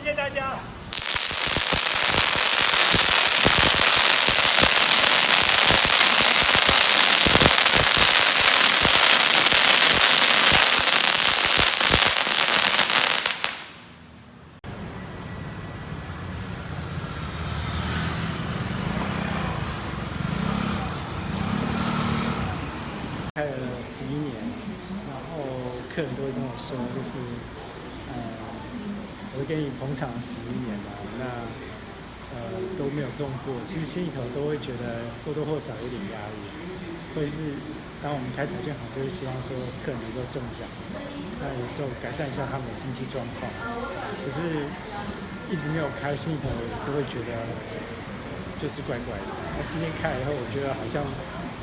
谢大家。开了11年，然后客人都会跟我说，就是我给你捧场11年了，那都没有中过，其实心里头都会觉得或多或少有点压力，或者是当我们开彩券行，就会希望说客人能够中奖，那有时候改善一下他们的经济状况，可是一直没有开，心里头也是会觉得就是怪怪的。那今天开了以后，我觉得好像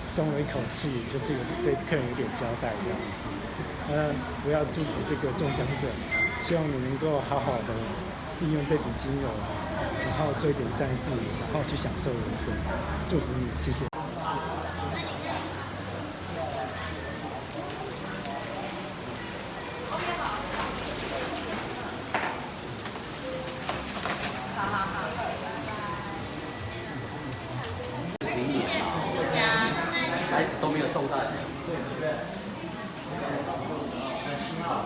松了一口气，就是对客人有点交代这样子。我要祝福这个中奖者，希望你能够好好的利用这笔金额，然后做一点善事，然后去享受人生。祝福你，谢谢。开始都没有中到。7号。